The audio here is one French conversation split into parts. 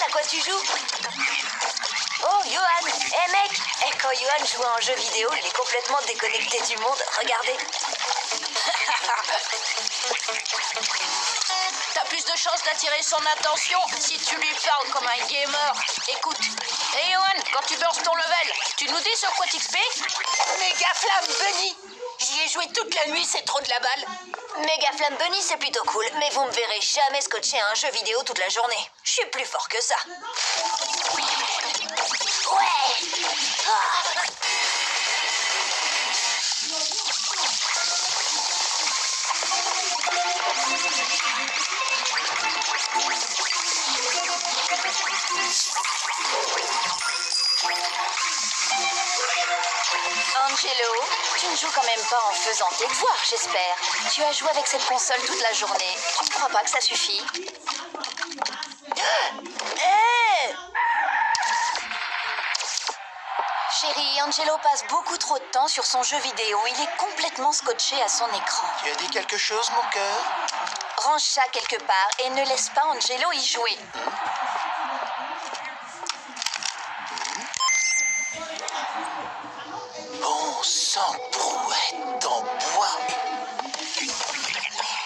à quoi tu joues? Oh, Johan! Eh mec! Quand Johan joue à un jeu vidéo, il est complètement déconnecté du monde. Regardez. T'as plus de chances d'attirer son attention si tu lui parles comme un gamer. Écoute, hey Johan, quand tu bursts ton level, tu nous dis sur quoi t'XP? Méga Flamme Bunny! J'y ai joué toute la nuit, c'est trop de la balle. Méga Flamme Bunny, c'est plutôt cool, mais vous me verrez jamais scotcher à un jeu vidéo toute la journée. Je suis plus fort que ça. Ouais! Ah. Angelo, tu ne joues quand même pas en faisant tes devoirs, j'espère. Tu as joué avec cette console toute la journée. Tu ne crois pas que ça suffit? Hey! Chérie, Angelo passe beaucoup trop de temps sur son jeu vidéo. Il est complètement scotché à son écran. Tu as dit quelque chose, mon cœur? Range ça quelque part et ne laisse pas Angelo y jouer. Bon sang, brouette en bois.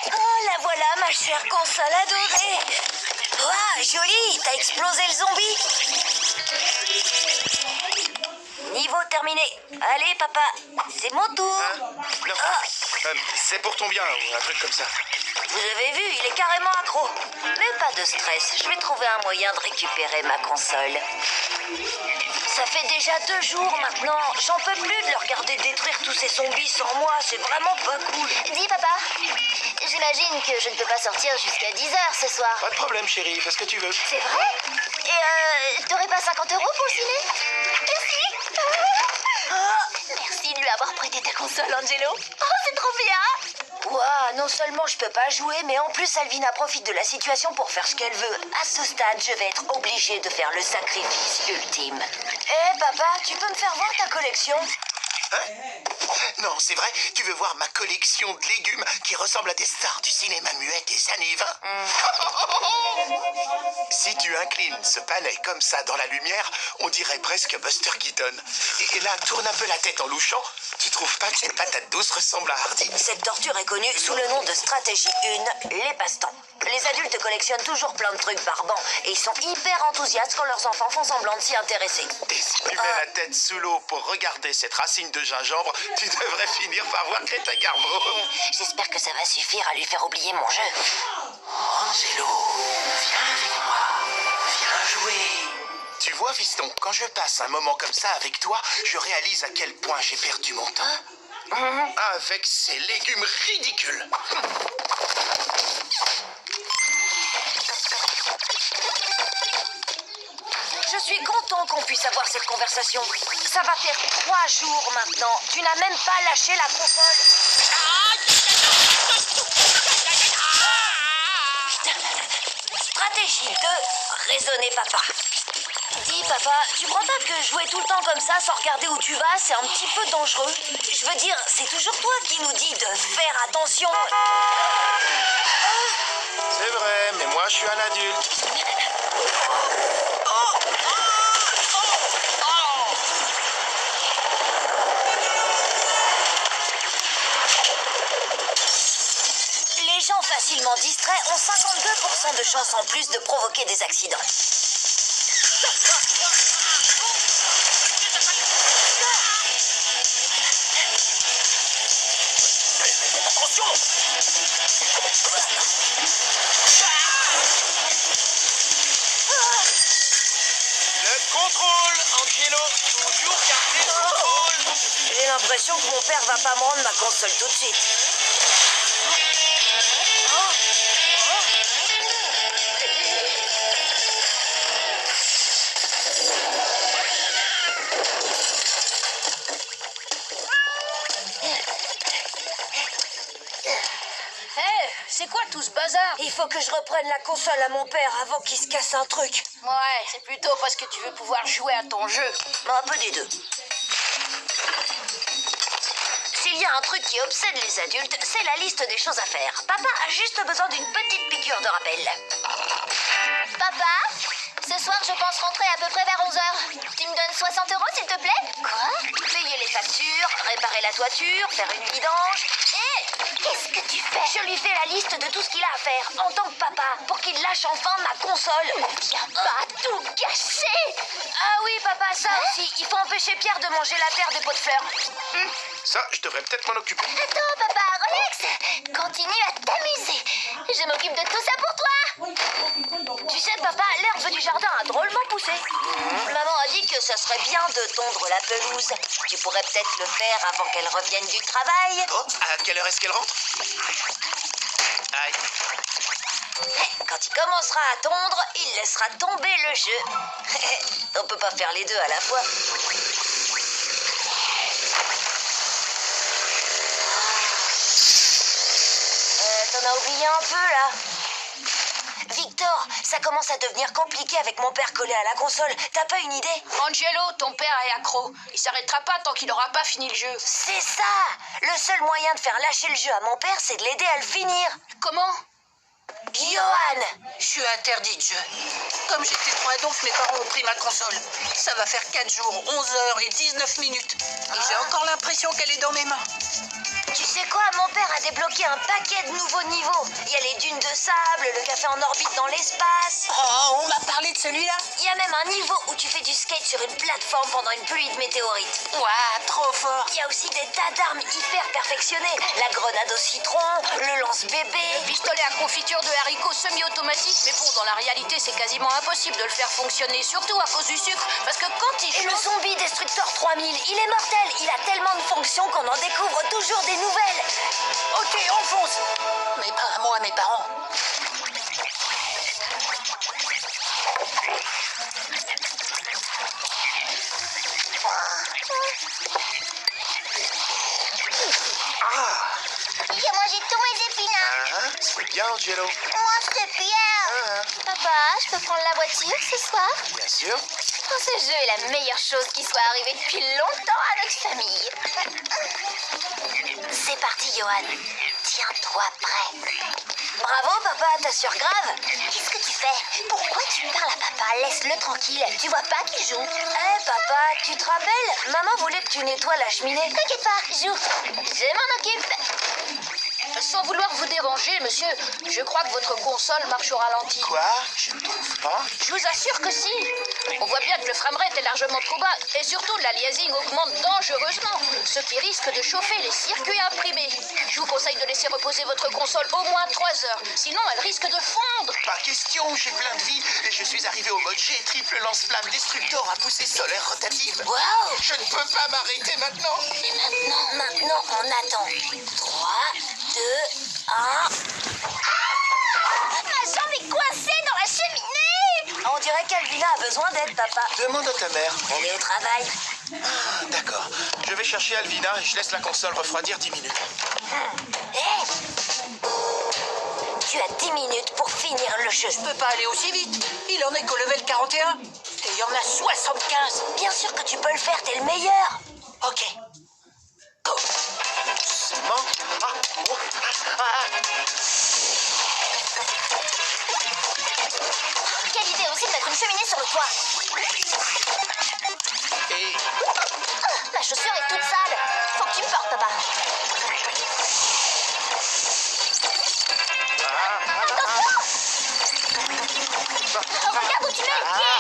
Oh, la voilà, ma chère console adorée. Waouh, joli, t'as explosé le zombie. Niveau terminé. Allez, papa, c'est mon tour. Non, c'est pour ton bien, ou un truc comme ça. Vous avez vu, il est carrément accro. Mais pas de stress, je vais trouver un moyen de récupérer ma console. Ça fait déjà 2 jours maintenant. J'en peux plus de le regarder détruire tous ces zombies sans moi. C'est vraiment pas cool. Dis papa, j'imagine que je ne peux pas sortir jusqu'à 10h ce soir. Pas de problème, chérie, fais ce que tu veux. C'est vrai? Et t'aurais pas 50 € pour le ciné? Merci. Merci de lui avoir prêté ta console, Angelo. Oh, c'est trop bien. Ouah, non seulement je peux pas jouer, mais en plus Alvina profite de la situation pour faire ce qu'elle veut. À ce stade, je vais être obligée de faire le sacrifice ultime. Eh, papa, tu peux me faire voir ta collection? Non, c'est vrai, tu veux voir ma collection de légumes qui ressemble à des stars du cinéma muet des années 20? Si tu inclines ce palais comme ça dans la lumière, on dirait presque Buster Keaton. Et là, tourne un peu la tête en louchant. Tu trouves pas que cette patate douce ressemble à Hardy? Cette torture est connue sous le nom de stratégie 1, les passe-temps. Les adultes collectionnent toujours plein de trucs barbants et ils sont hyper enthousiastes quand leurs enfants font semblant de s'y intéresser. Et si tu mets la tête sous l'eau pour regarder cette racine de gingembre, tu devrais finir par voir Greta Garbo. J'espère que ça va suffire à lui faire oublier mon jeu. Angelo, viens avec moi. Viens jouer. Tu vois, fiston, quand je passe un moment comme ça avec toi, je réalise à quel point j'ai perdu mon temps. Avec ces légumes ridicules. Je suis content qu'on puisse avoir cette conversation. Ça va faire 3 jours maintenant. Tu n'as même pas lâché la console. Stratégie 2, raisonner papa. Dis papa, tu crois pas que jouer tout le temps comme ça sans regarder où tu vas, c'est un petit peu dangereux? Je veux dire, c'est toujours toi qui nous dis de faire attention. C'est vrai, mais moi je suis un adulte. Les gens facilement distraits ont 52% de chances en plus de provoquer des accidents. Attention! Le contrôle, Angelo. Toujours garder le contrôle. J'ai l'impression que mon père va pas me rendre ma console tout de suite. C'est quoi tout ce bazar? Il faut que je reprenne la console à mon père avant qu'il se casse un truc. Ouais, c'est plutôt parce que tu veux pouvoir jouer à ton jeu. Un peu des deux. S'il y a un truc qui obsède les adultes, c'est la liste des choses à faire. Papa a juste besoin d'une petite piqûre de rappel. Papa, ce soir pense rentrer à peu près vers 11h. Tu me donnes 60 € s'il te plaît? Quoi? Payer les factures, réparer la toiture, faire une vidange. Qu'est-ce que tu fais? Je lui fais la liste de tout ce qu'il a à faire en tant que papa pour qu'il lâche enfin ma console. Viens pas tout gâcher! Ah oui, papa, ça aussi. Il faut empêcher Pierre de manger la terre des pots de fleurs. Ça, je devrais peut-être m'en occuper. Attends, papa, relax! Continue à t'amuser. Je m'occupe de tout ça pour toi. Tu sais, papa, l'herbe du jardin a drôlement poussé. Maman a dit que ça serait bien de tondre la pelouse. Tu pourrais peut-être le faire avant qu'elle revienne du travail. Oh, à quelle heure est-ce qu'elle rentre? Aïe. Quand il commencera à tondre, il laissera tomber le jeu. On peut pas faire les deux à la fois. T'en as oublié un peu, là. Victor, ça commence à devenir compliqué avec mon père collé à la console. T'as pas une idée? Angelo, ton père est accro. Il s'arrêtera pas tant qu'il n'aura pas fini le jeu. C'est ça! Le seul moyen de faire lâcher le jeu à mon père, c'est de l'aider à le finir. Comment? Johan! Je suis interdit de jeu. Comme j'étais trop adonf, mes parents ont pris ma console. Ça va faire 4 jours, 11h19. Et j'ai encore l'impression qu'elle est dans mes mains. Tu sais quoi, mon père a débloqué un paquet de nouveaux niveaux. Il y a les dunes de sable, le café en orbite dans l'espace. Oh, on m'a parlé de celui-là? Il y a même un niveau où tu fais du skate sur une plateforme pendant une pluie de météorites. Ouah, trop fort. Il y a aussi des tas d'armes hyper perfectionnées. La grenade au citron, le lance-bébé. Pistolet à confiture de haricots semi-automatique. Mais bon, dans la réalité, c'est quasiment impossible de le faire fonctionner. Surtout à cause du sucre. Parce que quand il Et le chauffe... zombie Destructor 3000, il est mortel. Il a tellement de fonctions qu'on en découvre toujours des nouvelles. Ok, on fonce. Mais pas à moi, mes parents. J'ai mangé tous mes épinards. C'est bien, Angelo. Moi, c'est Pierre. Papa, je peux prendre la voiture ce soir? Bien sûr. Oh, ce jeu est la meilleure chose qui soit arrivée depuis longtemps à notre famille. C'est parti, Johan. Tiens-toi prêt. Bravo, papa, t'assures grave. Qu'est-ce que tu fais? Pourquoi tu parles à papa? Laisse-le tranquille. Tu vois pas qu'il joue? Papa, tu te rappelles? Maman voulait que tu nettoies la cheminée. T'inquiète pas, joue. Je m'en occupe. Sans vouloir vous déranger, monsieur, je crois que votre console marche au ralenti. Quoi? Je ne trouve pas. Je vous assure que si. On voit bien que le framerate est largement trop bas et surtout l'aliasing augmente dangereusement, ce qui risque de chauffer les circuits imprimés. Je vous conseille de laisser reposer votre console au moins 3 heures, sinon elle risque de fondre. Pas question, j'ai plein de vie et je suis arrivé au mode G, triple lance-flamme destructor à poussée solaire rotative. Wow! Je ne peux pas m'arrêter maintenant. Et maintenant, on attend. 3, 2, 1... Ma jambe est coincée dans la cheminée. On dirait qu'Alvina a besoin d'aide, papa. Demande à ta mère. On est au travail. D'accord. Je vais chercher Alvina et je laisse la console refroidir 10 minutes. Hé! Tu as 10 minutes pour finir le jeu. Je peux pas aller aussi vite. Il en est qu'au level 41. Et il y en a 75. Bien sûr que tu peux le faire, t'es le meilleur. Ok. Go. Doucement. Quelle idée aussi de mettre une cheminée sur le toit. Et Ma chaussure est toute sale. Faut que tu me portes, papa. Attention! Regarde où tu mets les pieds.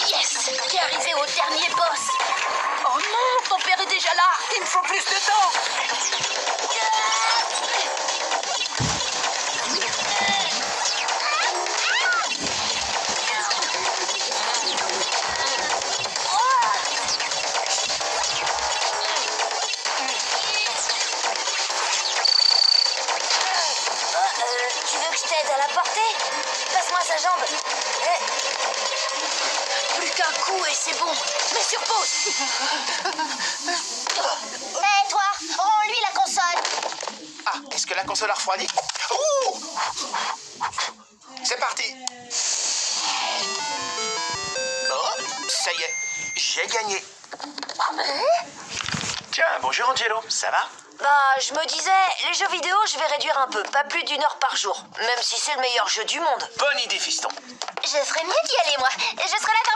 Yes, t'es arrivé au dernier boss. Oh non, ton père est déjà là. Il me faut plus de temps. Tu veux que je t'aide à la porter? Passe-moi sa jambe. Plus qu'un coup et c'est bon. Mets sur pause. Hé, toi, rends-lui la console. ah, est-ce que la console a refroidi? Ouh! C'est parti. Oh, ça y est, j'ai gagné. Tiens, bonjour Angelo, ça va? Bah, je me disais, les jeux vidéo, je vais réduire un peu, pas plus d'1 heure par jour, même si c'est le meilleur jeu du monde. Bonne idée, fiston. Je ferais mieux d'y aller, moi. Je serai là vers